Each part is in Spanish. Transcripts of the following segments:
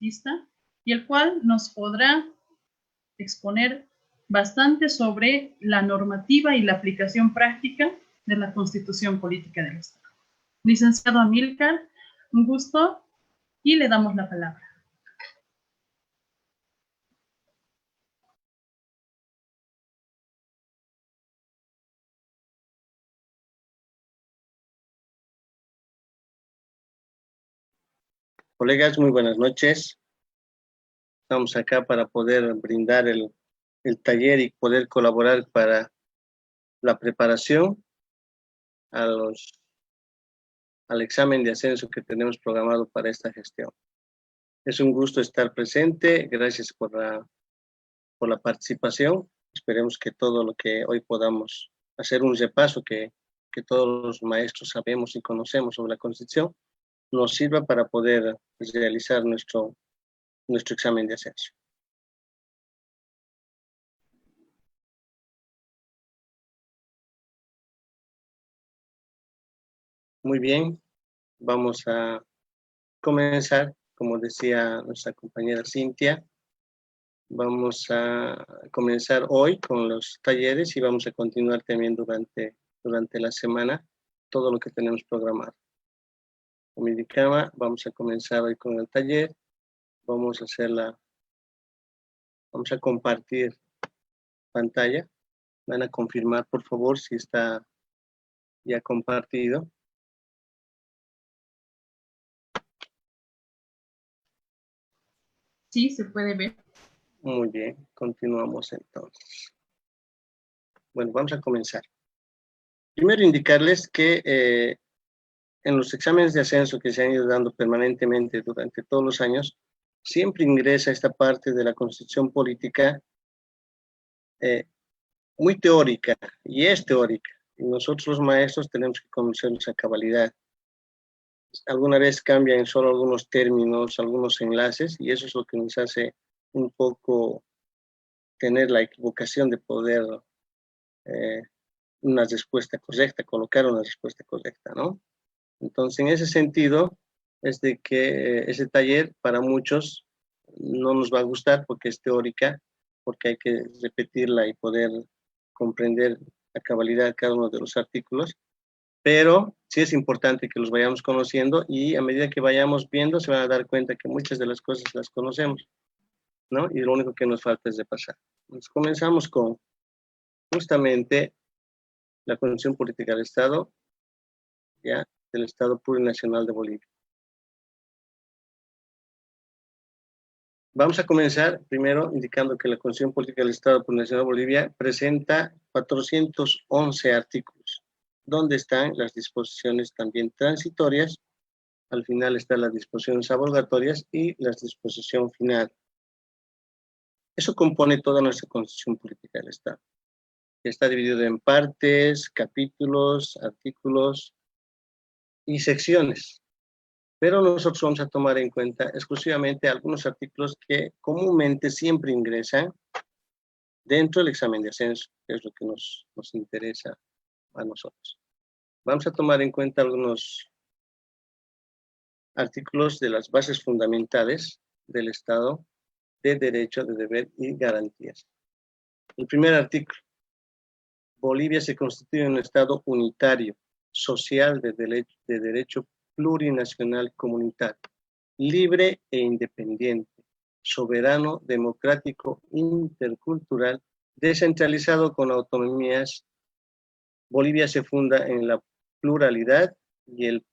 constitucionalista, y el cual nos podrá exponer bastante sobre la normativa y la aplicación práctica de la Constitución Política del Estado. Licenciado Amílcar, un gusto y le damos la palabra. Colegas, muy buenas noches. Estamos acá para poder brindar el taller y poder colaborar para la preparación al examen de ascenso que tenemos programado para esta gestión. Es un gusto estar presente. Gracias por la participación. Esperemos que todo lo que hoy podamos hacer un repaso que todos los maestros sabemos y conocemos sobre la Constitución nos sirva para poder realizar nuestro examen de ascenso. Muy bien, vamos a comenzar, como decía nuestra compañera Cintia, vamos a comenzar hoy con los talleres y vamos a continuar también durante la semana todo lo que tenemos programado. Como indicaba, vamos a comenzar hoy con el taller, vamos a compartir pantalla, van a confirmar por favor si está ya compartido. Sí, se puede ver. Muy bien, continuamos entonces. Bueno, vamos a comenzar. Primero indicarles que en los exámenes de ascenso que se han ido dando permanentemente durante todos los años, siempre ingresa esta parte de la Constitución Política muy teórica, y es teórica. Y nosotros los maestros tenemos que conocerlos a cabalidad. Alguna vez cambian solo algunos términos, algunos enlaces, y eso es lo que nos hace un poco tener la equivocación de poder una respuesta correcta, colocar una respuesta correcta, ¿no? Entonces, en ese sentido, es de que ese taller para muchos no nos va a gustar porque es teórica, porque hay que repetirla y poder comprender a cabalidad cada uno de los artículos, pero sí es importante que los vayamos conociendo y a medida que vayamos viendo se van a dar cuenta que muchas de las cosas las conocemos, ¿no? Y lo único que nos falta es repasar. Entonces, comenzamos con justamente la Constitución Política del Estado, ¿ya? Del Estado Plurinacional de Bolivia. Vamos a comenzar primero indicando que la Constitución Política del Estado Plurinacional de Bolivia presenta 411 artículos, donde están las disposiciones también transitorias, al final están las disposiciones abrogatorias y la disposición final. Eso compone toda nuestra Constitución Política del Estado. Está dividido en partes, capítulos, artículos y secciones. Pero nosotros vamos a tomar en cuenta exclusivamente algunos artículos que comúnmente siempre ingresan dentro del examen de ascenso, que es lo que nos interesa a nosotros. Vamos a tomar en cuenta algunos artículos de las bases fundamentales del Estado de derecho, de deber y garantías. El primer artículo: Bolivia se constituye un Estado unitario, social, de derecho plurinacional comunitario, libre e independiente, soberano, democrático, intercultural, descentralizado con autonomías. Bolivia se funda en la pluralidad y el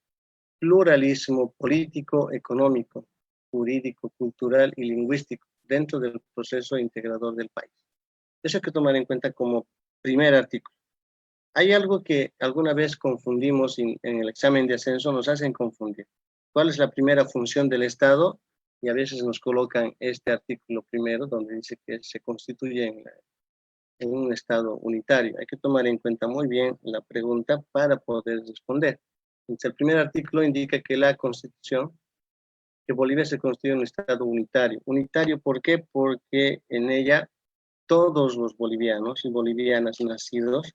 pluralismo político, económico, jurídico, cultural y lingüístico dentro del proceso integrador del país. Eso hay que tomar en cuenta como primer artículo. Hay algo que alguna vez confundimos en el examen de ascenso, nos hacen confundir. ¿Cuál es la primera función del Estado? Y a veces nos colocan este artículo primero, donde dice que se constituye en un Estado unitario. Hay que tomar en cuenta muy bien la pregunta para poder responder. Entonces, el primer artículo indica que la Constitución, que Bolivia se constituye un Estado unitario. Unitario, ¿por qué? Porque en ella todos los bolivianos y bolivianas nacidos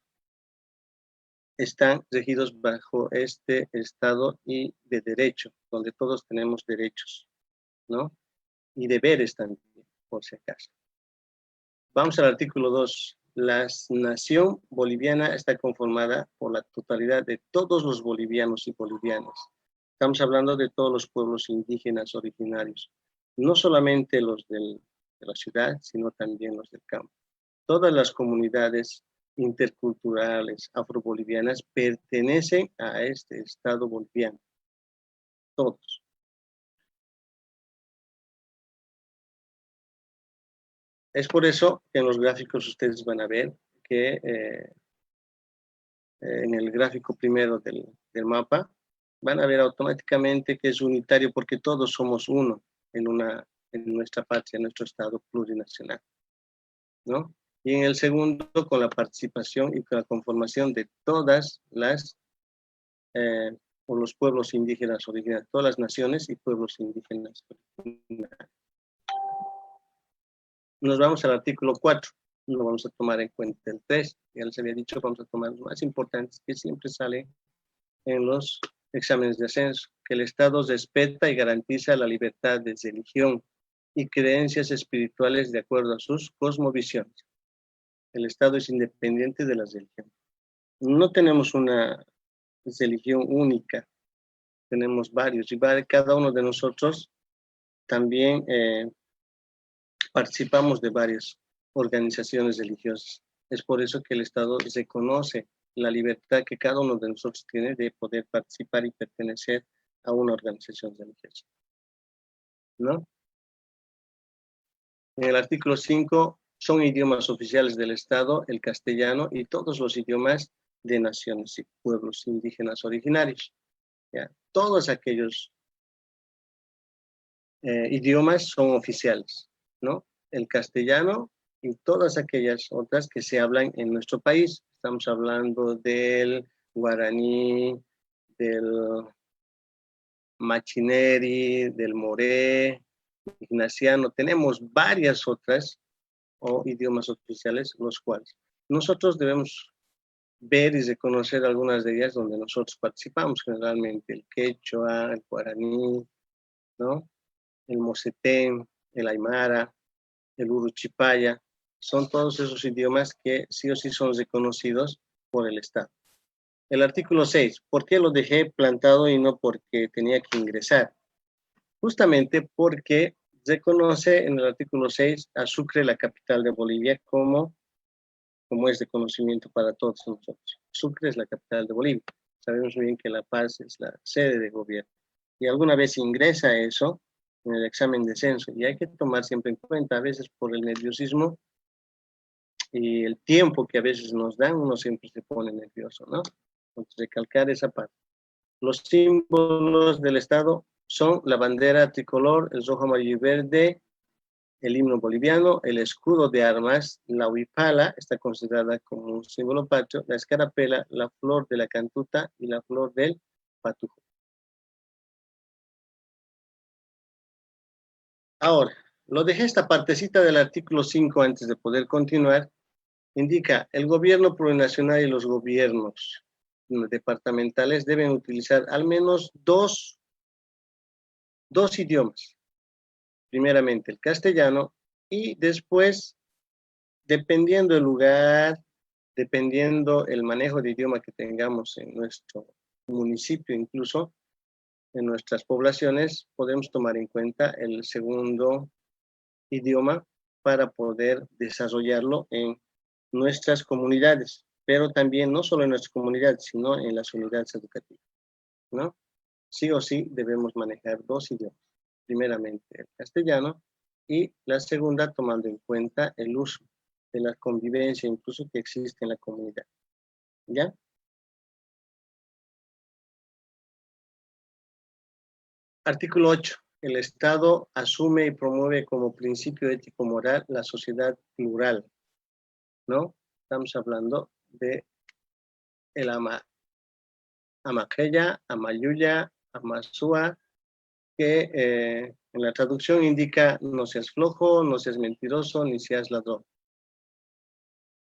están regidos bajo este Estado y de derecho, donde todos tenemos derechos, ¿no? y deberes también, por si acaso. Vamos al artículo 2. La nación boliviana está conformada por la totalidad de todos los bolivianos y bolivianas. Estamos hablando de todos los pueblos indígenas originarios, no solamente los de la ciudad, sino también los del campo. Todas las comunidades interculturales afrobolivianas pertenecen a este Estado boliviano. Todos. Es por eso que en los gráficos ustedes van a ver que en el gráfico primero del mapa van a ver automáticamente que es unitario porque todos somos uno en nuestra patria, en nuestro Estado plurinacional, ¿no? Y en el segundo, con la participación y con la conformación de todas las, por los pueblos indígenas originarios, todas las naciones y pueblos indígenas originarios. Nos vamos al artículo 4. No vamos a tomar en cuenta el 3. Ya les había dicho, vamos a tomar los más importantes que siempre salen en los exámenes de ascenso, que el Estado respeta y garantiza la libertad de religión y creencias espirituales de acuerdo a sus cosmovisiones. El Estado es independiente de las religiones. No tenemos una religión única, tenemos varios, y cada uno de nosotros también participamos de varias organizaciones religiosas. Es por eso que el Estado reconoce la libertad que cada uno de nosotros tiene de poder participar y pertenecer a una organización religiosa, ¿no? En el artículo 5, son idiomas oficiales del Estado el castellano y todos los idiomas de naciones y pueblos indígenas originarios. ¿Ya? Todos aquellos idiomas son oficiales, ¿no? El castellano y todas aquellas otras que se hablan en nuestro país. Estamos hablando del guaraní, del machineri, del moré, ignaciano. Tenemos varias otras idiomas oficiales, los cuales nosotros debemos ver y reconocer algunas de ellas donde nosotros participamos, generalmente el quechua, el guaraní, ¿no? El mocetén, el aymara, el uruchipaya, son todos esos idiomas que sí o sí son reconocidos por el Estado. El artículo 6, ¿por qué lo dejé plantado y no porque tenía que ingresar? Justamente porque reconoce en el artículo 6 a Sucre, la capital de Bolivia, como es de conocimiento para todos nosotros. Sucre es la capital de Bolivia. Sabemos bien que La Paz es la sede de gobierno. Y alguna vez ingresa eso en el examen de censo. Y hay que tomar siempre en cuenta, a veces por el nerviosismo y el tiempo que a veces nos dan, uno siempre se pone nervioso, ¿no? Entonces, recalcar esa parte. Los símbolos del Estado son la bandera tricolor, el rojo, amarillo y verde, el himno boliviano, el escudo de armas, la huipala, está considerada como un símbolo patrio, la escarapela, la flor de la cantuta y la flor del patujo. Ahora, lo dejé esta partecita del artículo 5 antes de poder continuar. Indica, el gobierno plurinacional y los gobiernos departamentales deben utilizar al menos dos idiomas. Primeramente el castellano y después, dependiendo el lugar, dependiendo el manejo de idioma que tengamos en nuestro municipio, incluso en nuestras poblaciones, podemos tomar en cuenta el segundo idioma para poder desarrollarlo en nuestras comunidades, pero también no solo en nuestras comunidades, sino en las unidades educativas, ¿no? Sí o sí debemos manejar dos idiomas. Primeramente el castellano y la segunda tomando en cuenta el uso de la convivencia incluso que existe en la comunidad. ¿Ya? Artículo 8. El Estado asume y promueve como principio ético-moral la sociedad plural, ¿no? Estamos hablando de el Amaqueya, Amayuya, Amazúa, que en la traducción indica no seas flojo, no seas mentiroso, ni seas ladrón.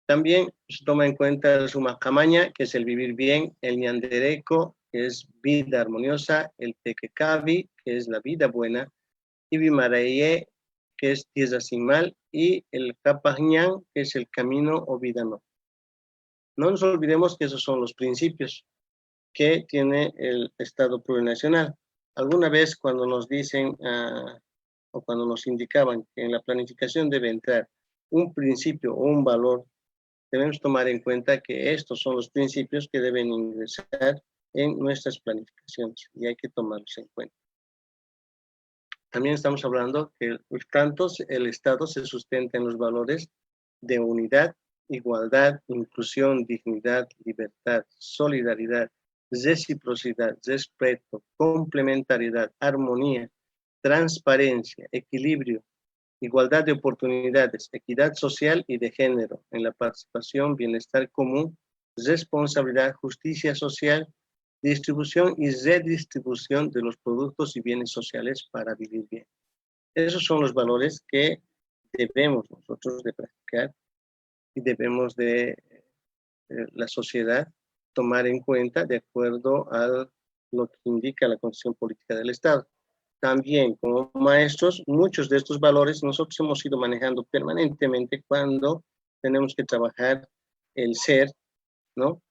También se toma en cuenta el Sumacamaña, que es el vivir bien, el Ñandereco, que es vida armoniosa, el Tequecabi, que es la vida buena, y Bimaraye, que es tierra sin mal, y el Capañán, que es el camino o vida no. No nos olvidemos que esos son los principios que tiene el Estado plurinacional. Alguna vez cuando nos dicen o cuando nos indicaban que en la planificación debe entrar un principio o un valor, debemos tomar en cuenta que estos son los principios que deben ingresar en nuestras planificaciones y hay que tomarlos en cuenta. También estamos hablando que tanto el Estado se sustenta en los valores de unidad, igualdad, inclusión, dignidad, libertad, solidaridad, reciprocidad, respeto, complementariedad, armonía, transparencia, equilibrio, igualdad de oportunidades, equidad social y de género en la participación, bienestar común, responsabilidad, justicia social, distribución y redistribución de los productos y bienes sociales para vivir bien. Esos son los valores que debemos nosotros de practicar y debemos de la sociedad tomar en cuenta de acuerdo a lo que indica la Constitución Política del Estado. También como maestros, muchos de estos valores nosotros hemos ido manejando permanentemente cuando tenemos que trabajar el ser, ¿no?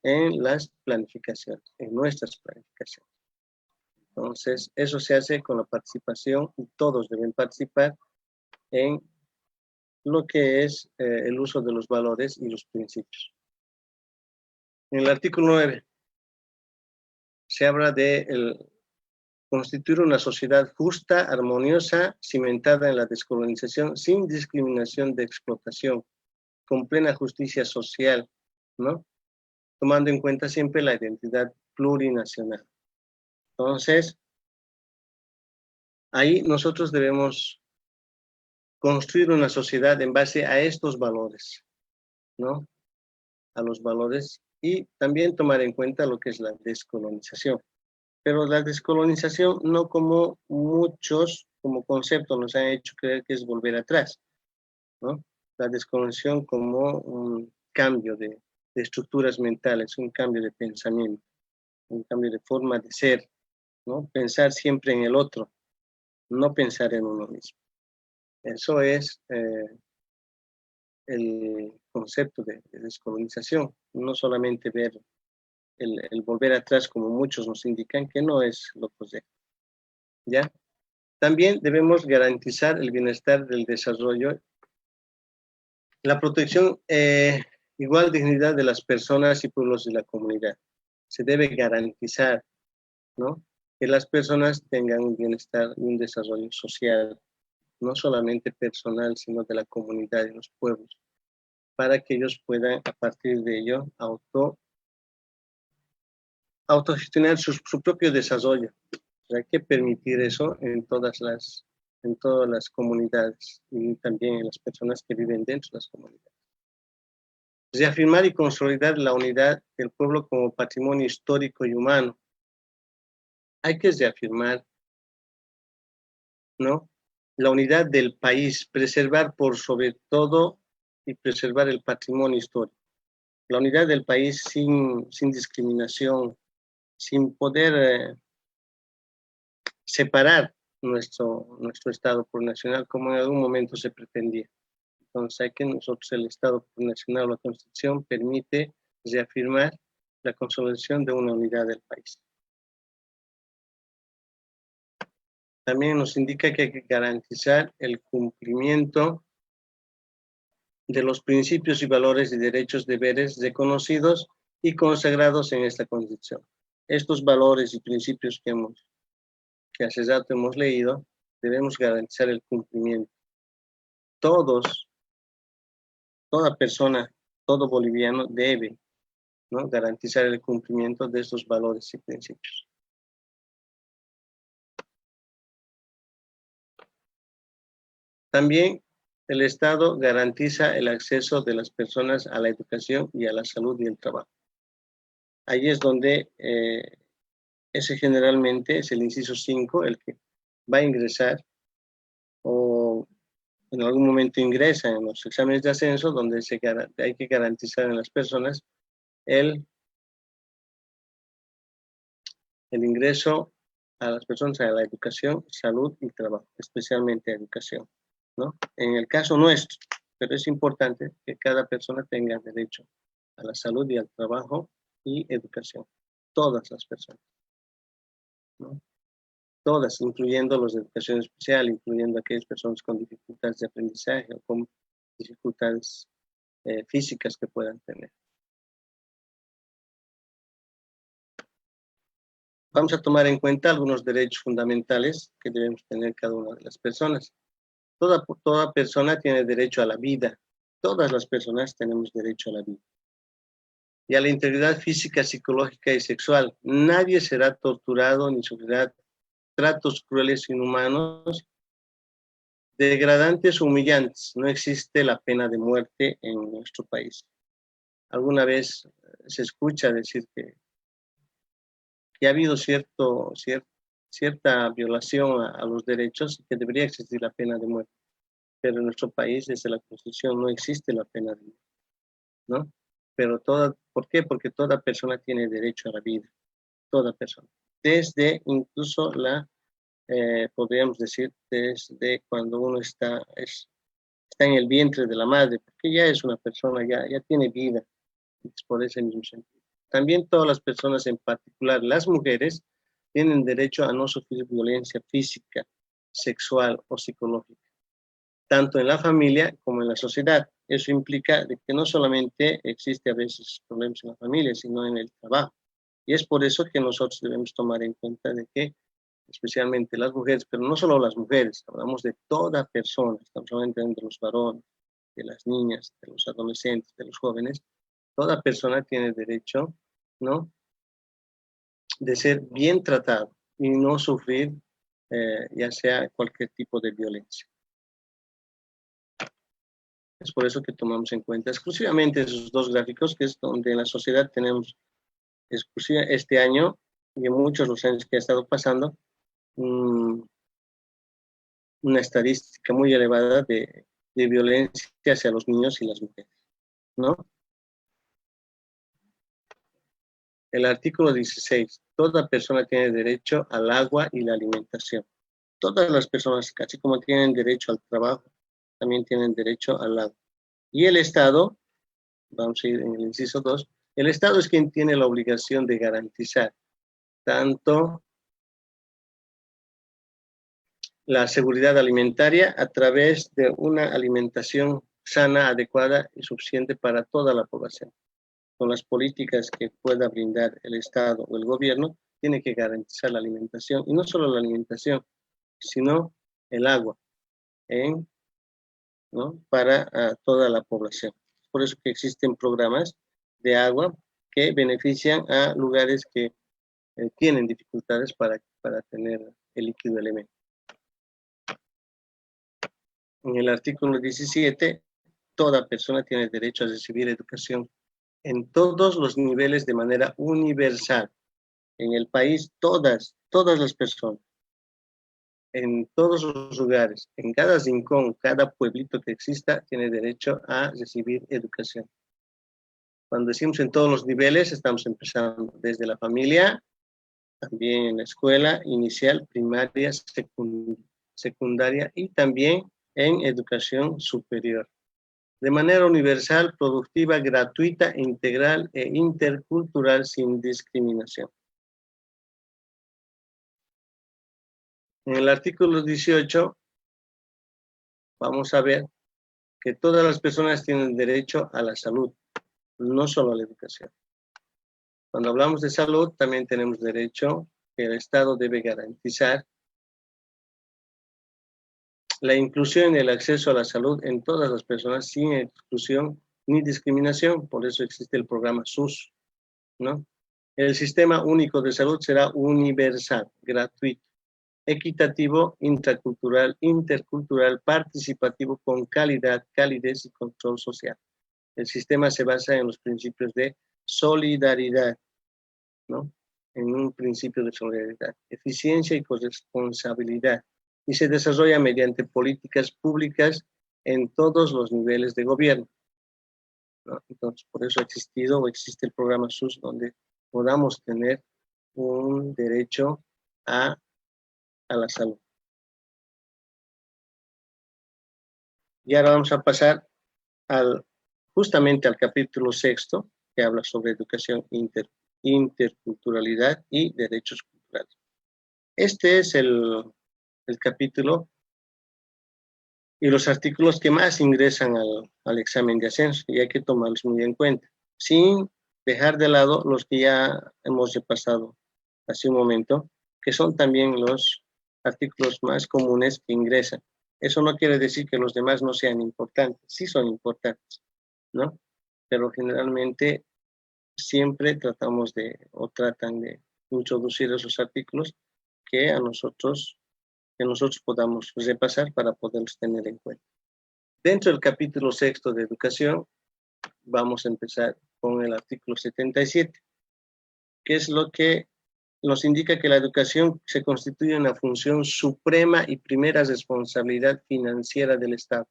En las planificaciones, en nuestras planificaciones. Entonces, eso se hace con la participación y todos deben participar en lo que es el uso de los valores y los principios. En el artículo 9 se habla de constituir una sociedad justa, armoniosa, cimentada en la descolonización, sin discriminación de explotación, con plena justicia social, ¿no? Tomando en cuenta siempre la identidad plurinacional. Entonces, ahí nosotros debemos construir una sociedad en base a estos valores, ¿no? A los valores y también tomar en cuenta lo que es la descolonización. Pero la descolonización no como muchos, como concepto, nos han hecho creer que es volver atrás, ¿no? La descolonización como un cambio de estructuras mentales, un cambio de pensamiento, un cambio de forma de ser, ¿no? Pensar siempre en el otro, no pensar en uno mismo. Eso es el concepto de descolonización, no solamente ver el volver atrás como muchos nos indican que no es lo correcto, ¿ya? También debemos garantizar el bienestar del desarrollo, la protección, igual dignidad de las personas y pueblos de la comunidad. Se debe garantizar, ¿no? Que las personas tengan un bienestar y un desarrollo social, no solamente personal, sino de la comunidad y los pueblos, para que ellos puedan, a partir de ello, autogestionar su propio desarrollo. Hay que permitir eso en todas las comunidades y también en las personas que viven dentro de las comunidades. Reafirmar y consolidar la unidad del pueblo como patrimonio histórico y humano. Hay que reafirmar, ¿no? La unidad del país, preservar por sobre todo y preservar el patrimonio histórico. La unidad del país sin discriminación, sin poder separar nuestro Estado plurinacional como en algún momento se pretendía. Entonces hay que nosotros, el Estado plurinacional, la Constitución permite reafirmar la consolidación de una unidad del país. También nos indica que hay que garantizar el cumplimiento de los principios y valores y derechos deberes reconocidos y consagrados en esta Constitución. Estos valores y principios que hace rato hemos leído, debemos garantizar el cumplimiento. Toda persona, todo boliviano debe, ¿no?, garantizar el cumplimiento de estos valores y principios. También el Estado garantiza el acceso de las personas a la educación y a la salud y el trabajo. Ahí es donde ese generalmente es el inciso 5, el que va a ingresar o en algún momento ingresa en los exámenes de ascenso, donde hay que garantizar en las personas el ingreso a las personas a la educación, salud y trabajo, especialmente educación. ¿no? En el caso nuestro, pero es importante que cada persona tenga derecho a la salud y al trabajo y educación. Todas las personas, ¿no? Todas, incluyendo los de educación especial, incluyendo aquellas personas con dificultades de aprendizaje o con dificultades físicas que puedan tener. Vamos a tomar en cuenta algunos derechos fundamentales que debemos tener cada una de las personas. Toda persona tiene derecho a la vida. Todas las personas tenemos derecho a la vida. Y a la integridad física, psicológica y sexual. Nadie será torturado ni sufrirá tratos crueles, inhumanos, degradantes o humillantes. No existe la pena de muerte en nuestro país. Alguna vez se escucha decir que ha habido cierta violación a los derechos y que debería existir la pena de muerte. Pero en nuestro país, desde la Constitución, no existe la pena de muerte, ¿no? Pero ¿por qué? Porque toda persona tiene derecho a la vida, toda persona. Desde incluso podríamos decir, desde cuando uno está en el vientre de la madre, porque ya es una persona, ya tiene vida, por ese mismo sentido. También todas las personas, en particular las mujeres, tienen derecho a no sufrir violencia física, sexual o psicológica, tanto en la familia como en la sociedad. Eso implica de que no solamente existe a veces problemas en la familia, sino en el trabajo. Y es por eso que nosotros debemos tomar en cuenta de que, especialmente las mujeres, pero no solo las mujeres, hablamos de toda persona, estamos hablando de los varones, de las niñas, de los adolescentes, de los jóvenes, toda persona tiene derecho, ¿no?, de ser bien tratado y no sufrir ya sea cualquier tipo de violencia. Es por eso que tomamos en cuenta exclusivamente esos dos gráficos, que es donde en la sociedad tenemos este año y en muchos los años que ha estado pasando, una estadística muy elevada de violencia hacia los niños y las mujeres, ¿no? El artículo 16. Toda persona tiene derecho al agua y la alimentación. Todas las personas, así como tienen derecho al trabajo, también tienen derecho al agua. Y el Estado, vamos a ir en el inciso 2, el Estado es quien tiene la obligación de garantizar tanto la seguridad alimentaria a través de una alimentación sana, adecuada y suficiente para toda la población. Con las políticas que pueda brindar el Estado o el gobierno, tiene que garantizar la alimentación, y no solo la alimentación, sino el agua, ¿no?, para toda la población. Por eso que existen programas de agua que benefician a lugares que tienen dificultades para tener el líquido elemento. En el artículo 17, toda persona tiene derecho a recibir educación en todos los niveles de manera universal. En el país, todas las personas, en todos los lugares, en cada rincón, cada pueblito que exista, tiene derecho a recibir educación. Cuando decimos en todos los niveles, estamos empezando desde la familia, también en la escuela inicial, primaria, secundaria y también en educación superior. De manera universal, productiva, gratuita, integral e intercultural sin discriminación. En el artículo 18 vamos a ver que todas las personas tienen derecho a la salud, no solo a la educación. Cuando hablamos de salud, también tenemos derecho que el Estado debe garantizar la inclusión y el acceso a la salud en todas las personas sin exclusión ni discriminación. Por eso existe el programa SUS, ¿no? El sistema único de salud será universal, gratuito, equitativo, intracultural, intercultural, participativo, con calidad, calidez y control social. El sistema se basa en los principios de solidaridad, ¿no?, en un principio de solidaridad, eficiencia y corresponsabilidad, y se desarrolla mediante políticas públicas en todos los niveles de gobierno, ¿no? Entonces, por eso ha existido o existe el programa SUS, donde podamos tener un derecho a la salud. Y ahora vamos a pasar justamente al capítulo 6, que habla sobre educación, interculturalidad y derechos culturales. Este es el capítulo y los artículos que más ingresan al examen de ascenso, y hay que tomarlos muy en cuenta, sin dejar de lado los que ya hemos repasado hace un momento, que son también los artículos más comunes que ingresan. Eso no quiere decir que los demás no sean importantes, sí son importantes, ¿no? Pero generalmente siempre tratamos o tratan de introducir esos artículos que nosotros podamos repasar para poderlos tener en cuenta. Dentro del capítulo 6 de educación, vamos a empezar con el artículo 77, que es lo que nos indica que la educación se constituye una función suprema y primera responsabilidad financiera del Estado,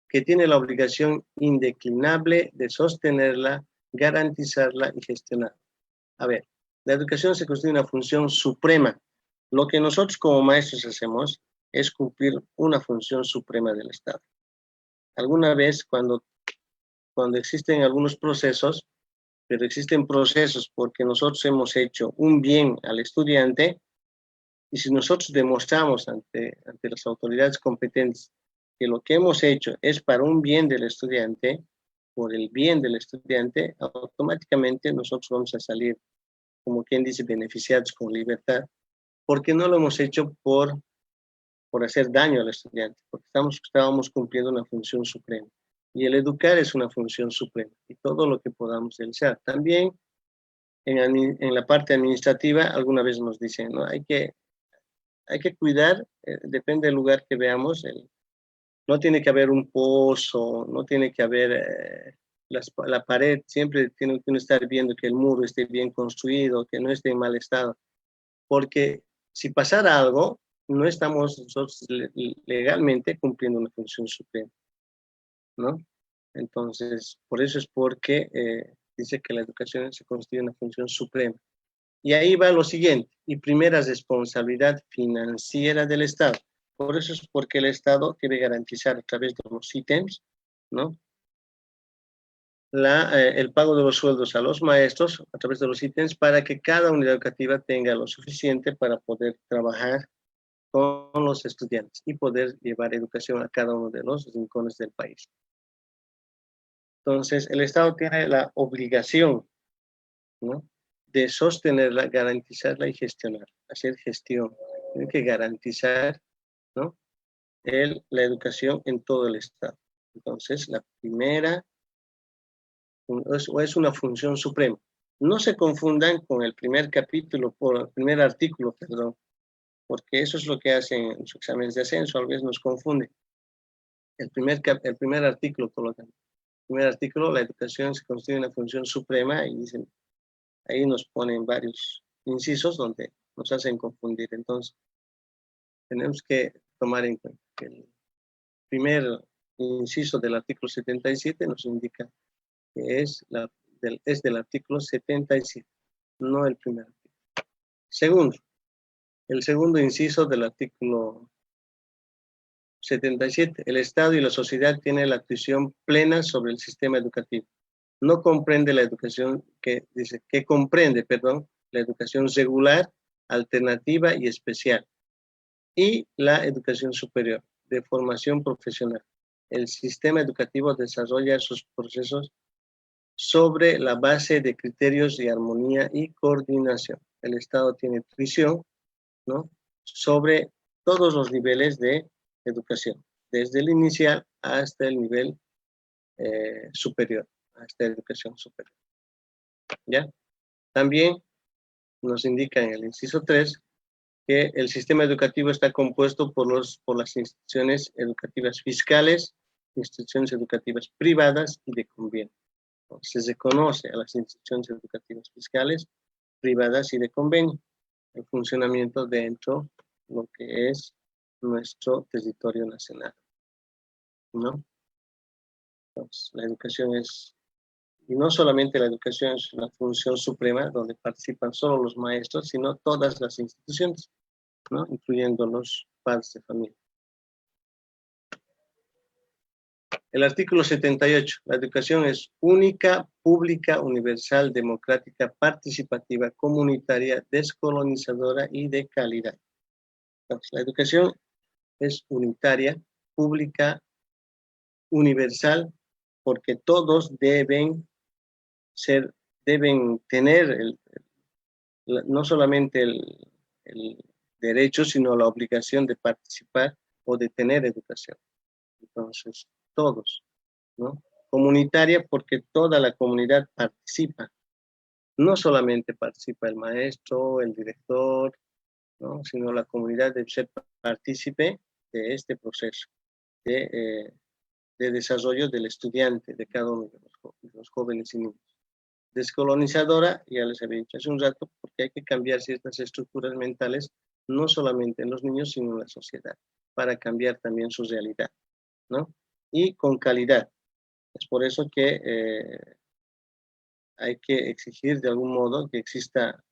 que tiene la obligación indeclinable de sostenerla, garantizarla y gestionarla. A ver, la educación se constituye una función suprema. Lo que nosotros como maestros hacemos es cumplir una función suprema del Estado. Alguna vez cuando existen algunos procesos, pero existen procesos porque nosotros hemos hecho un bien al estudiante, y si nosotros demostramos ante las autoridades competentes que lo que hemos hecho es para un bien del estudiante, por el bien del estudiante, automáticamente nosotros vamos a salir, como quien dice, beneficiados con libertad, porque no lo hemos hecho por hacer daño al estudiante, porque estábamos cumpliendo una función suprema. Y el educar es una función suprema, y todo lo que podamos realizar. También en la parte administrativa, alguna vez nos dicen, ¿no? Hay que cuidar, depende del lugar que veamos, no tiene que haber un pozo, no tiene que haber la pared, siempre tiene que estar viendo que el muro esté bien construido, que no esté en mal estado, porque si pasara algo, no estamos nosotros legalmente cumpliendo una función suprema, ¿no? Entonces, por eso es porque dice que la educación se constituye una función suprema. Y ahí va lo siguiente, y primera responsabilidad financiera del Estado. Por eso es porque el Estado debe garantizar a través de los ítems, ¿no? El pago de los sueldos a los maestros a través de los ítems para que cada unidad educativa tenga lo suficiente para poder trabajar con los estudiantes y poder llevar educación a cada uno de los rincones del país. Entonces, el Estado tiene la obligación, ¿no?, de sostenerla, garantizarla y gestionar, hacer gestión. Tiene que garantizar, ¿no?, la educación en todo el Estado. Entonces, la primera es una función suprema. No se confundan con el primer capítulo, por el primer artículo, perdón, porque eso es lo que hacen en sus exámenes de ascenso, a veces nos confunde. El primer artículo colocan. El primer artículo, la educación se constituye una función suprema, y dicen, ahí nos ponen varios incisos donde nos hacen confundir. Entonces, tenemos que tomar en cuenta que el primer inciso del artículo 77 nos indica que es del artículo 77, no el primer artículo. Segundo, el segundo inciso del artículo 77, el Estado y la sociedad tienen la actuación plena sobre el sistema educativo. No comprende la educación comprende la educación regular, alternativa y especial, y la educación superior, de formación profesional. El sistema educativo desarrolla sus procesos sobre la base de criterios de armonía y coordinación. El Estado tiene visión, ¿no?, sobre todos los niveles de educación, desde el inicial hasta el nivel superior, hasta la educación superior. ¿Ya? También nos indica en el inciso 3 que el sistema educativo está compuesto por las instituciones educativas fiscales, instituciones educativas privadas y de convenio. Se reconoce a las instituciones educativas fiscales, privadas y de convenio el funcionamiento dentro de lo que es nuestro territorio nacional, ¿no? Entonces, la educación y no solamente la educación es una función suprema donde participan solo los maestros, sino todas las instituciones, ¿no?, incluyendo los padres de familia. El artículo 78, la educación es única, pública, universal, democrática, participativa, comunitaria, descolonizadora y de calidad. Entonces, la educación es unitaria, pública, universal, porque todos deben tener no solamente el derecho, sino la obligación de participar o de tener educación. Entonces, todos, ¿no? Comunitaria, porque toda la comunidad participa. No solamente participa el maestro, el director, ¿no? Sino la comunidad debe ser partícipe de este proceso de desarrollo del estudiante, de cada uno de los jóvenes y niños. Descolonizadora, ya les había dicho hace un rato, porque hay que cambiar ciertas estructuras mentales, no solamente en los niños, sino en la sociedad, para cambiar también su realidad, ¿no? Y con calidad. Es por eso que hay que exigir de algún modo que exista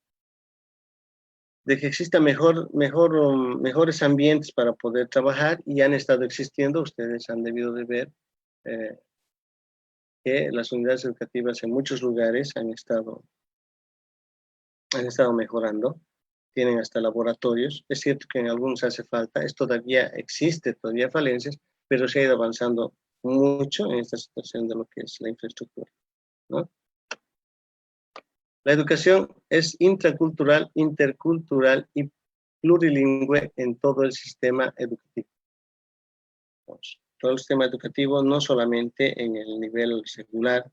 mejores ambientes para poder trabajar, y han estado existiendo. Ustedes han debido de ver que las unidades educativas en muchos lugares han estado mejorando, tienen hasta laboratorios. Es cierto que en algunos hace falta, todavía existe, todavía falencias, pero se ha ido avanzando mucho en esta situación de lo que es la infraestructura, ¿no? La educación es intracultural, intercultural y plurilingüe en todo el sistema educativo. Todo el sistema educativo, no solamente en el nivel secular,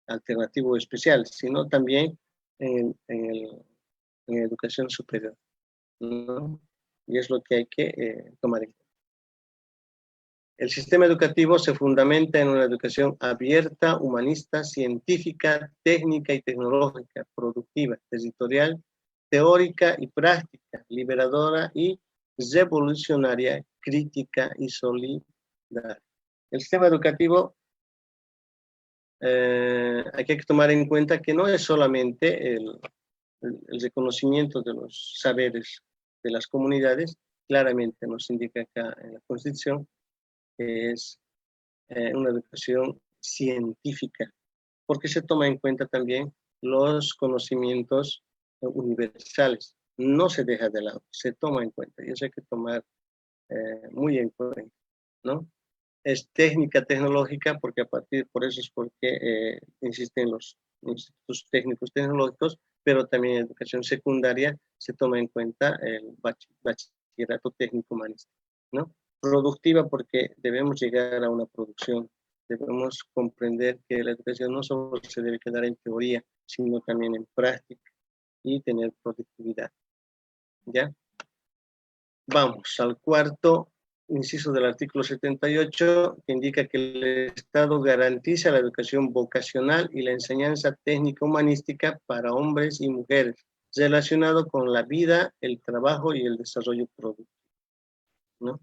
alternativo o especial, sino también en educación superior, ¿no? Y es lo que hay que tomar en cuenta. El sistema educativo se fundamenta en una educación abierta, humanista, científica, técnica y tecnológica, productiva, territorial, teórica y práctica, liberadora y revolucionaria, crítica y solidaria. El sistema educativo, hay que tomar en cuenta que no es solamente el reconocimiento de los saberes de las comunidades. Claramente nos indica acá en la Constitución que es una educación científica, porque se toma en cuenta también los conocimientos universales. No se deja de lado, se toma en cuenta, y eso hay que tomar muy en cuenta, ¿no? Es técnica, tecnológica, porque por eso es porque insisten los institutos técnicos tecnológicos, pero también en educación secundaria se toma en cuenta el bachillerato técnico humanista, ¿no? Productiva, porque debemos llegar a una producción, debemos comprender que la educación no solo se debe quedar en teoría, sino también en práctica y tener productividad, ¿ya? Vamos al cuarto inciso del artículo 78, que indica que el Estado garantiza la educación vocacional y la enseñanza técnica humanística para hombres y mujeres, relacionado con la vida, el trabajo y el desarrollo productivo, ¿no?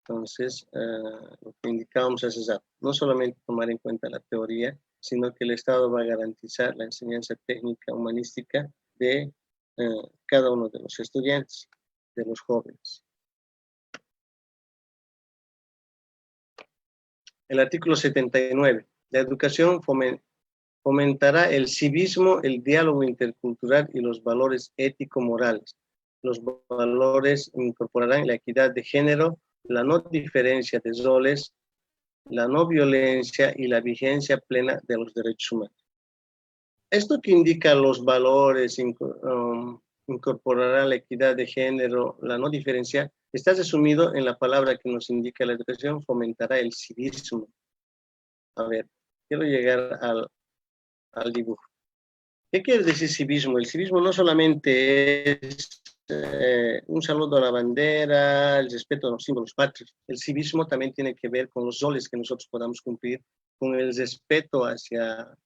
Entonces, lo que indicábamos hace rato, no solamente tomar en cuenta la teoría, sino que el Estado va a garantizar la enseñanza técnica humanística de cada uno de los estudiantes, de los jóvenes. El artículo 79. La educación fomentará el civismo, el diálogo intercultural y los valores ético-morales. Los valores incorporarán la equidad de género, la no diferencia de roles, la no violencia y la vigencia plena de los derechos humanos. Esto que indica los valores, incorporará la equidad de género, la no diferencia, está resumido en la palabra que nos indica la educación: fomentará el civismo. A ver, quiero llegar al dibujo. ¿Qué quiere decir civismo? El civismo no solamente es un saludo a la bandera, el respeto a los símbolos patrios. El civismo también tiene que ver con los roles que nosotros podamos cumplir, con el respeto hacia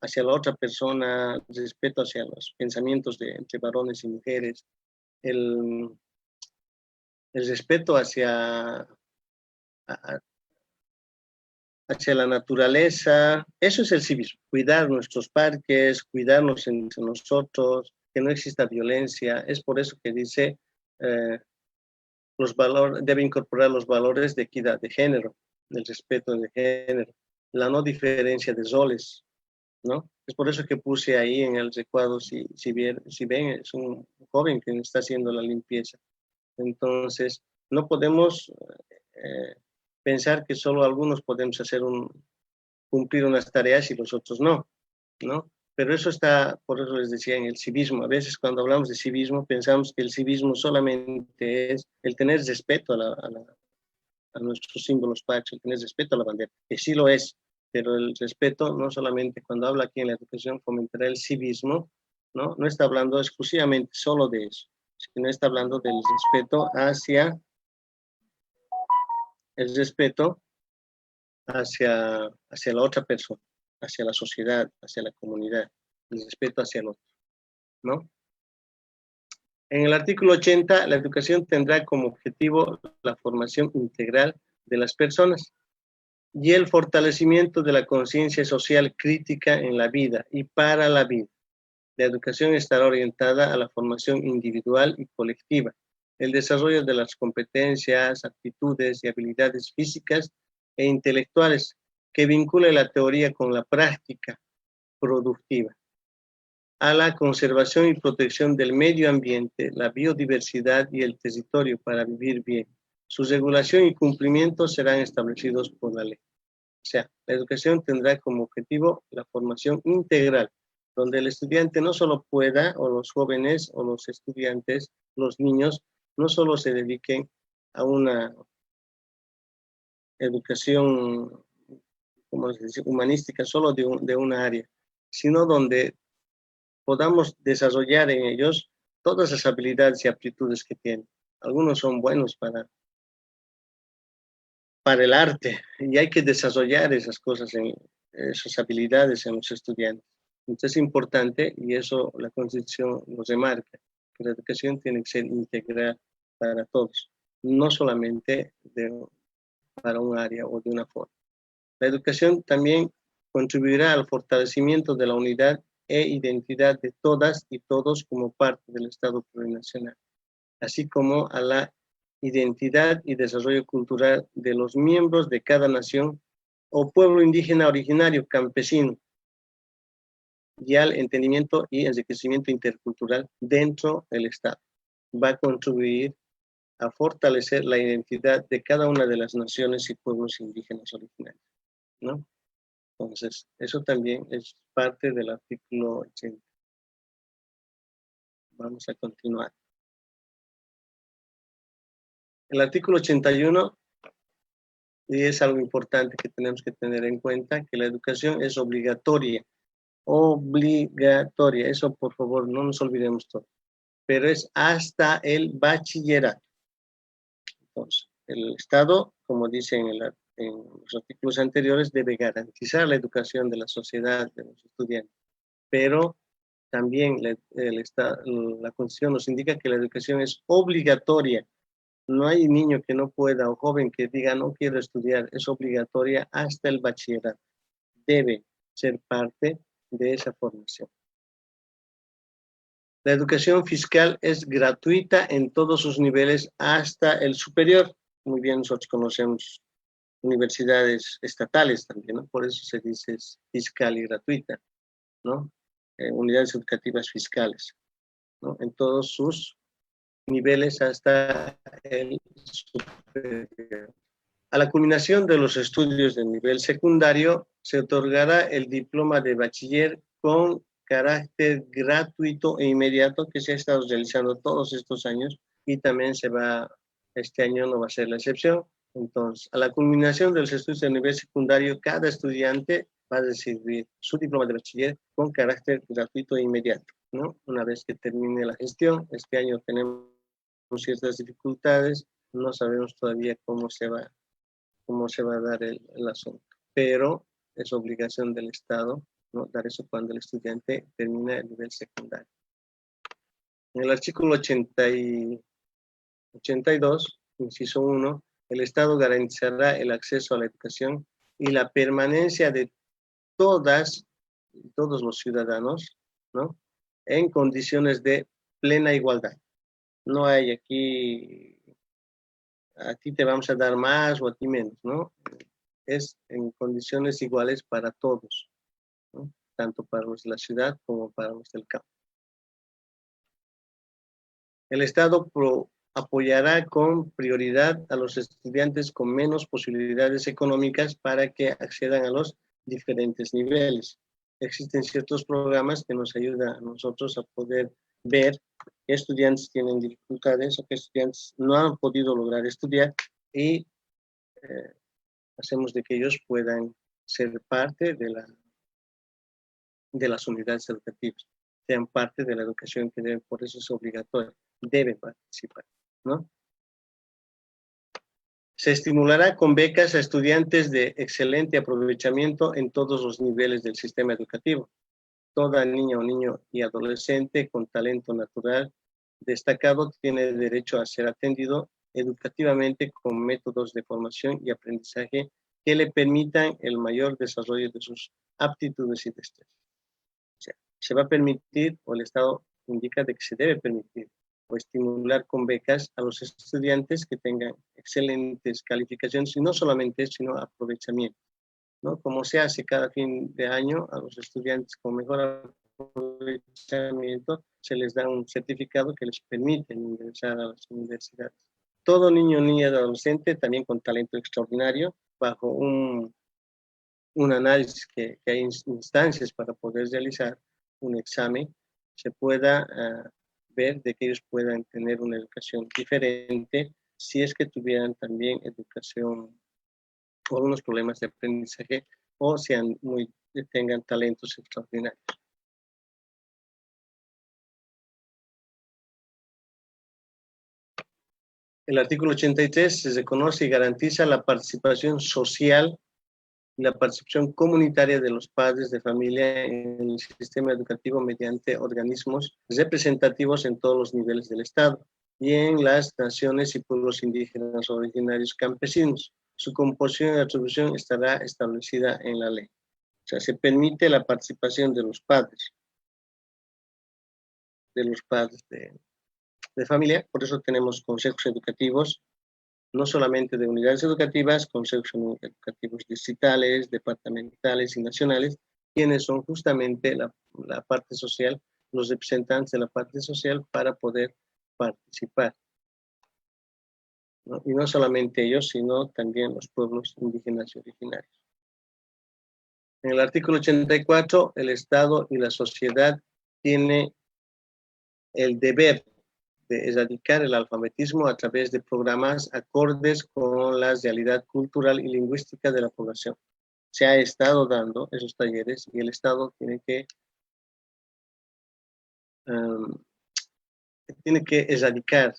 la otra persona, el respeto hacia los pensamientos entre varones y mujeres, el respeto hacia la naturaleza. Eso es el civismo: cuidar nuestros parques, cuidarnos entre nosotros, que no exista violencia. Es por eso que dice debe incorporar los valores de equidad de género, del respeto de género, la no diferencia de roles, ¿no? Es por eso que puse ahí en el recuadro, si ven, es un joven que está haciendo la limpieza. Entonces, no podemos pensar que solo algunos podemos cumplir unas tareas y los otros no, ¿no? Pero eso está, por eso les decía, en el civismo. A veces cuando hablamos de civismo pensamos que el civismo solamente es el tener respeto a nuestros símbolos patrios, el tener respeto a la bandera, que sí lo es, pero el respeto no solamente, cuando habla aquí en la educación, fomentará el civismo, ¿no? No está hablando exclusivamente solo de eso, sino está hablando del respeto hacia la otra persona, hacia la sociedad, hacia la comunidad, el respeto hacia el otro, ¿no? En el artículo 80, la educación tendrá como objetivo la formación integral de las personas y el fortalecimiento de la conciencia social crítica en la vida y para la vida. La educación estará orientada a la formación individual y colectiva, el desarrollo de las competencias, aptitudes y habilidades físicas e intelectuales que vincule la teoría con la práctica productiva, a la conservación y protección del medio ambiente, la biodiversidad y el territorio para vivir bien. Su regulación y cumplimiento serán establecidos por la ley. O sea, la educación tendrá como objetivo la formación integral, donde el estudiante no solo pueda, o los jóvenes, o los estudiantes, los niños, no solo se dediquen a una educación, como se dice, humanística, solo de una área, sino donde podamos desarrollar en ellos todas las habilidades y aptitudes que tienen. Algunos son buenos para el arte y hay que desarrollar esas cosas, esas habilidades en los estudiantes. Entonces es importante, y eso la Constitución nos remarca, que la educación tiene que ser integral para todos, no solamente para un área o de una forma. La educación también contribuirá al fortalecimiento de la unidad e identidad de todas y todos como parte del Estado plurinacional, así como a la identidad y desarrollo cultural de los miembros de cada nación o pueblo indígena originario campesino, y al entendimiento y enriquecimiento intercultural dentro del Estado. Va a contribuir a fortalecer la identidad de cada una de las naciones y pueblos indígenas originarios, ¿no? Entonces, eso también es parte del artículo 80. Vamos a continuar. El artículo 81, y es algo importante que tenemos que tener en cuenta, que la educación es obligatoria. Obligatoria, eso por favor no nos olvidemos todo, pero es hasta el bachillerato. Entonces, el Estado, como dice en los artículos anteriores, debe garantizar la educación de la sociedad, de los estudiantes, pero también la Constitución nos indica que la educación es obligatoria. No hay niño que no pueda o joven que diga no quiero estudiar, es obligatoria hasta el bachillerato. Debe ser parte de esa formación. La educación fiscal es gratuita en todos sus niveles hasta el superior. Muy bien, nosotros conocemos universidades estatales también, ¿no? Por eso se dice fiscal y gratuita, ¿no? Unidades educativas fiscales, ¿no? En todos sus niveles hasta el superior. A la culminación de los estudios de nivel secundario, se otorgará el diploma de bachiller con carácter gratuito e inmediato que se ha estado realizando todos estos años y también este año no va a ser la excepción. Entonces, a la culminación de los estudios de nivel secundario, cada estudiante va a recibir su diploma de bachiller con carácter gratuito e inmediato, ¿no? Una vez que termine la gestión, este año tenemos ciertas dificultades, no sabemos todavía cómo se va a dar el asunto, pero es obligación del Estado, ¿no? Dar eso cuando el estudiante termina el nivel secundario. En el artículo 82, inciso 1, el Estado garantizará el acceso a la educación y la permanencia de todos los ciudadanos, ¿no? En condiciones de plena igualdad. No hay aquí, a ti te vamos a dar más o a ti menos, ¿no? es en condiciones iguales para todos, ¿no? Tanto para los de la ciudad como para los del campo. El Estado apoyará con prioridad a los estudiantes con menos posibilidades económicas para que accedan a los diferentes niveles. Existen ciertos programas que nos ayudan a nosotros a poder ver qué estudiantes tienen dificultades o qué estudiantes no han podido lograr estudiar y hacemos de que ellos puedan ser parte de las unidades educativas, sean parte de la educación que deben, por eso es obligatorio, deben participar, ¿no? Se estimulará con becas a estudiantes de excelente aprovechamiento en todos los niveles del sistema educativo. Toda niña o niño y adolescente con talento natural destacado tiene derecho a ser atendido educativamente con métodos de formación y aprendizaje que le permitan el mayor desarrollo de sus aptitudes y destrezas. O sea, se va a permitir, o el Estado indica de que se debe permitir, o estimular con becas a los estudiantes que tengan excelentes calificaciones, y no solamente eso, sino aprovechamiento, ¿no? Como se hace cada fin de año a los estudiantes con mejor aprovechamiento, se les da un certificado que les permite ingresar a las universidades. Todo niño, niña y adolescente, también con talento extraordinario, bajo un análisis que hay instancias para poder realizar un examen, se pueda ver de que ellos puedan tener una educación diferente si es que tuvieran también educación o algunos problemas de aprendizaje o tengan talentos extraordinarios. El artículo 83 se reconoce y garantiza la participación social y la participación comunitaria de los padres de familia en el sistema educativo mediante organismos representativos en todos los niveles del Estado y en las naciones y pueblos indígenas originarios campesinos. Su composición y atribución estará establecida en la ley. O sea, se permite la participación de los padres de familia, por eso tenemos consejos educativos, no solamente de unidades educativas, consejos educativos distritales, departamentales y nacionales, quienes son justamente la parte social, los representantes de la parte social para poder participar, ¿no? Y no solamente ellos, sino también los pueblos indígenas y originarios. En el artículo 84, el Estado y la sociedad tienen el deber de erradicar el alfabetismo a través de programas acordes con la realidad cultural y lingüística de la población. Se ha estado dando esos talleres y el Estado tiene que erradicar,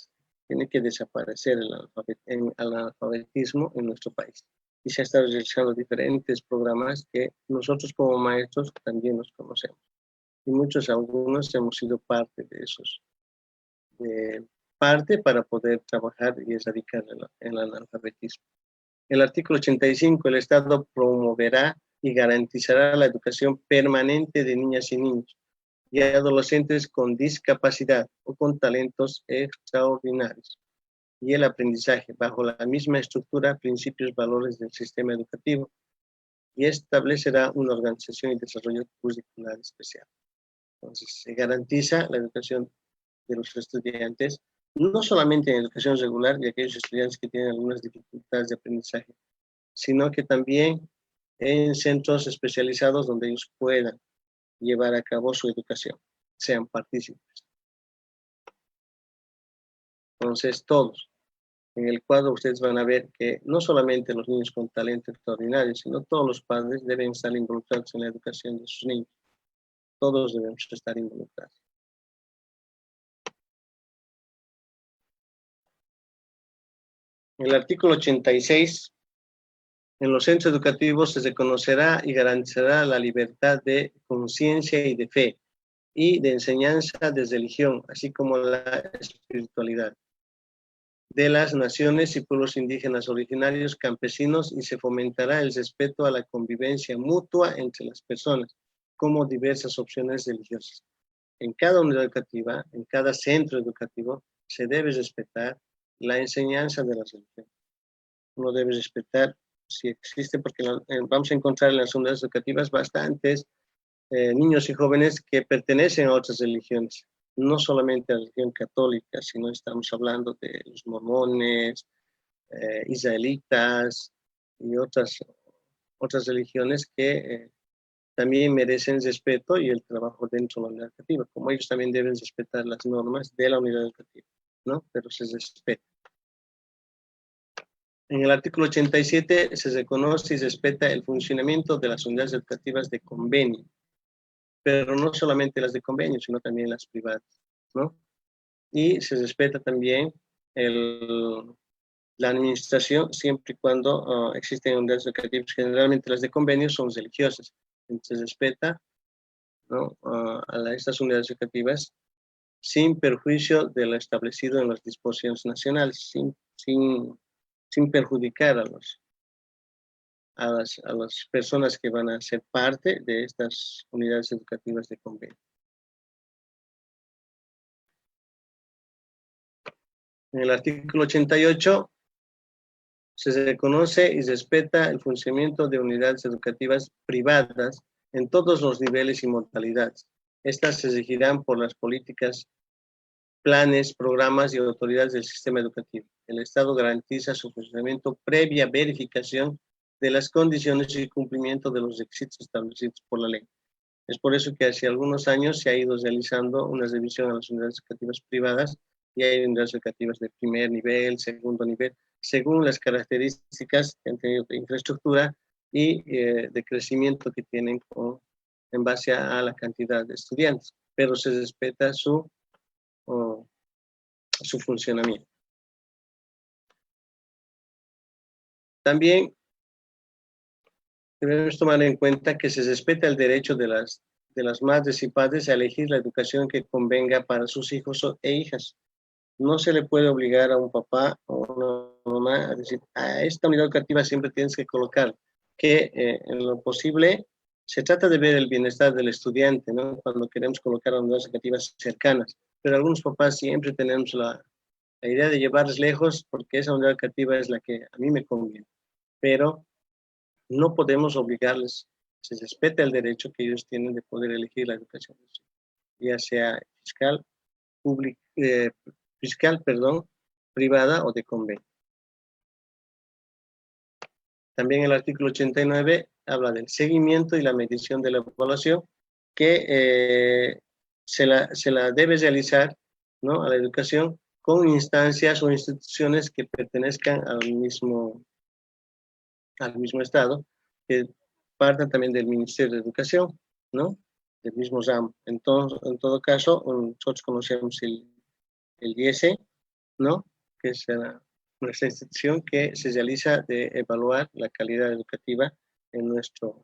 tiene que desaparecer el analfabetismo en nuestro país. Y se han estado realizando diferentes programas que nosotros como maestros también los conocemos. Y algunos hemos sido parte de esos. Parte para poder trabajar y erradicar el analfabetismo. El artículo 85, el Estado promoverá y garantizará la educación permanente de niñas y niños y adolescentes con discapacidad o con talentos extraordinarios y el aprendizaje bajo la misma estructura, principios, valores del sistema educativo y establecerá una organización y desarrollo curricular especial. Entonces, se garantiza la educación de los estudiantes, no solamente en educación regular y aquellos estudiantes que tienen algunas dificultades de aprendizaje, sino que también en centros especializados donde ellos puedan llevar a cabo su educación, sean partícipes. Entonces, todos. En el cuadro ustedes van a ver que no solamente los niños con talento extraordinario, sino todos los padres deben estar involucrados en la educación de sus niños. Todos debemos estar involucrados. En el artículo 86, en los centros educativos se reconocerá y garantizará la libertad de conciencia y de fe, y de enseñanza de religión, así como la espiritualidad de las naciones y pueblos indígenas originarios campesinos, y se fomentará el respeto a la convivencia mutua entre las personas, como diversas opciones religiosas. En cada unidad educativa, en cada centro educativo, se debe respetar la enseñanza de la religión. Uno debe respetar si existe, porque vamos a encontrar en las unidades educativas bastantes niños y jóvenes que pertenecen a otras religiones, no solamente a la religión católica, sino estamos hablando de los mormones, israelitas y otras religiones que también merecen respeto y el trabajo dentro de la unidad educativa, como ellos también deben respetar las normas de la unidad educativa, ¿no? Pero se respeta. En el artículo 87 se reconoce y respeta el funcionamiento de las unidades educativas de convenio, pero no solamente las de convenio, sino también las privadas, ¿no? Y se respeta también la administración siempre y cuando existen unidades educativas. Generalmente las de convenio son religiosas. Entonces se respeta, ¿no? A estas unidades educativas sin perjuicio de lo establecido en las disposiciones nacionales, sin perjudicar a las personas que van a ser parte de estas unidades educativas de convenio. En el artículo 88 se reconoce y respeta el funcionamiento de unidades educativas privadas en todos los niveles y modalidades. Estas se regirán por las políticas, planes, programas y autoridades del sistema educativo. El Estado garantiza su funcionamiento previa verificación de las condiciones y cumplimiento de los requisitos establecidos por la ley. Es por eso que hace algunos años se ha ido realizando una revisión a las unidades educativas privadas y hay unidades educativas de primer nivel, segundo nivel, según las características que han tenido de infraestructura y de crecimiento que tienen en base a la cantidad de estudiantes, pero se respeta su funcionamiento. También debemos tomar en cuenta que se respeta el derecho de las madres y padres a elegir la educación que convenga para sus hijos e hijas. No se le puede obligar a un papá o una mamá a decir, a esta unidad educativa siempre tienes que colocar, que en lo posible se trata de ver el bienestar del estudiante, ¿no? Cuando queremos colocar a unidades educativas cercanas, pero algunos papás siempre tenemos la idea de llevarles lejos porque esa unidad educativa es la que a mí me conviene, pero no podemos obligarles, se respeta el derecho que ellos tienen de poder elegir la educación, ya sea fiscal, privada o de convenio. También el artículo 89 habla del seguimiento y la medición de la evaluación que se la debe realizar, ¿no?, a la educación con instancias o instituciones que pertenezcan al mismo Estado, que partan también del Ministerio de Educación, ¿no?, del mismo ramo. En todo caso, nosotros conocemos el IES, ¿no?, que es nuestra institución que se realiza de evaluar la calidad educativa en nuestro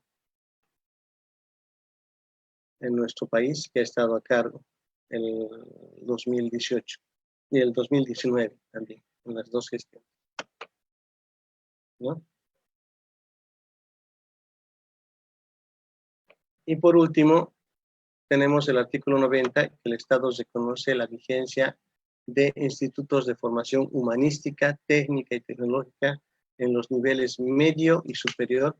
país, que ha estado a cargo el 2018 y el 2019 también, en las dos gestiones, ¿no? Y por último, tenemos el artículo 90, que el Estado reconoce la vigencia de institutos de formación humanística, técnica y tecnológica en los niveles medio y superior,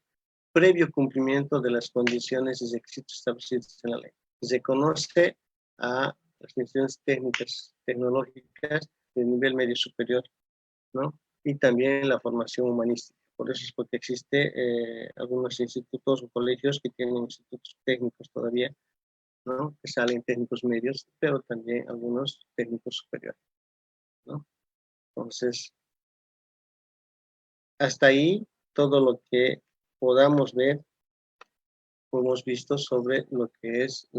previo cumplimiento de las condiciones y requisitos establecidos en la ley. Se conoce a las instituciones técnicas, tecnológicas de nivel medio superior, ¿no?, y también la formación humanística. Por eso es porque existe algunos institutos o colegios que tienen institutos técnicos todavía, ¿no?, que salen técnicos medios, pero también algunos técnicos superiores, ¿no? Entonces, hasta ahí todo lo que podamos ver, hemos visto sobre lo que es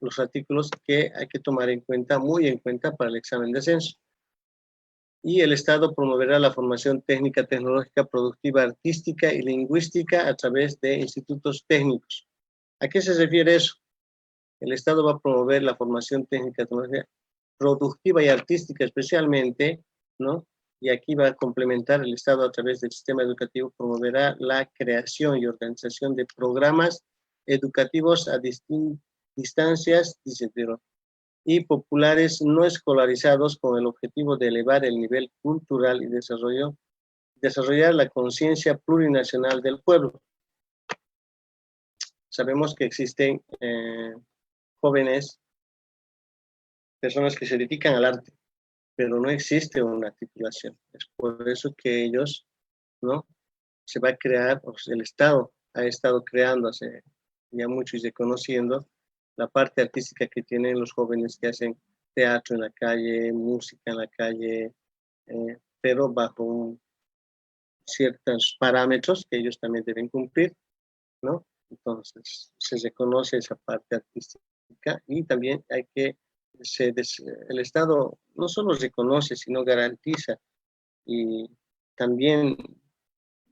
los artículos que hay que tomar en cuenta, muy en cuenta para el examen de ascenso. Y el Estado promoverá la formación técnica, tecnológica, productiva, artística y lingüística a través de institutos técnicos. ¿A qué se refiere eso? El Estado va a promover la formación técnica, tecnológica, productiva y artística especialmente, ¿no? Y aquí va a complementar el Estado a través del sistema educativo, promoverá la creación y organización de programas educativos a distancias, dice, y populares no escolarizados con el objetivo de elevar el nivel cultural y desarrollo desarrollar la conciencia plurinacional del pueblo. Sabemos que existen jóvenes, personas que se dedican al arte, pero no existe una titulación. Es por eso que ellos, ¿no? Se va a crear, o sea, el Estado ha estado creando hace ya mucho y reconociendo la parte artística que tienen los jóvenes que hacen teatro en la calle, música en la calle, pero bajo ciertos parámetros que ellos también deben cumplir, ¿no? Entonces, se reconoce esa parte artística y también hay que, el Estado no solo reconoce, sino garantiza y también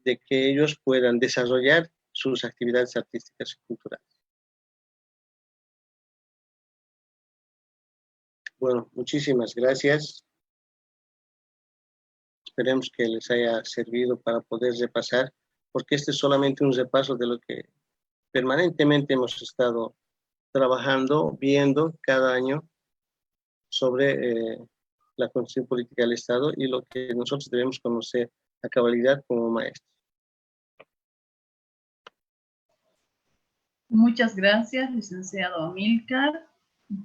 de que ellos puedan desarrollar sus actividades artísticas y culturales. Bueno, muchísimas gracias. Esperemos que les haya servido para poder repasar, porque este es solamente un repaso de lo que permanentemente hemos estado trabajando, viendo cada año sobre la Constitución Política del Estado y lo que nosotros debemos conocer a cabalidad como maestros. Muchas gracias, licenciado Amílcar,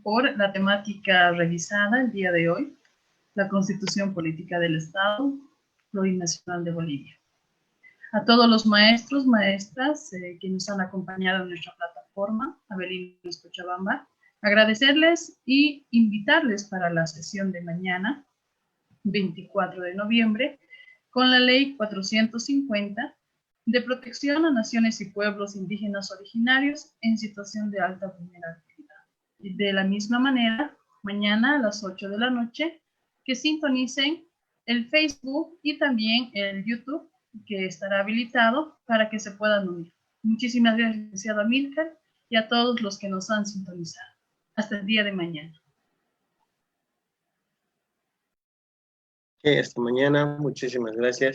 por la temática revisada el día de hoy, la Constitución Política del Estado Plurinacional de Bolivia. A todos los maestros, maestras que nos han acompañado en nuestra plataforma, Abelinos Cochabamba, agradecerles y invitarles para la sesión de mañana, 24 de noviembre, con la Ley 450 de protección a naciones y pueblos indígenas originarios en situación de alta vulnerabilidad. Y de la misma manera, mañana a las 8 de la noche, que sintonicen el Facebook y también el YouTube, que estará habilitado para que se puedan unir. Muchísimas gracias, licenciado Amílcar, y a todos los que nos han sintonizado. Hasta el día de mañana. Hasta mañana. Muchísimas gracias.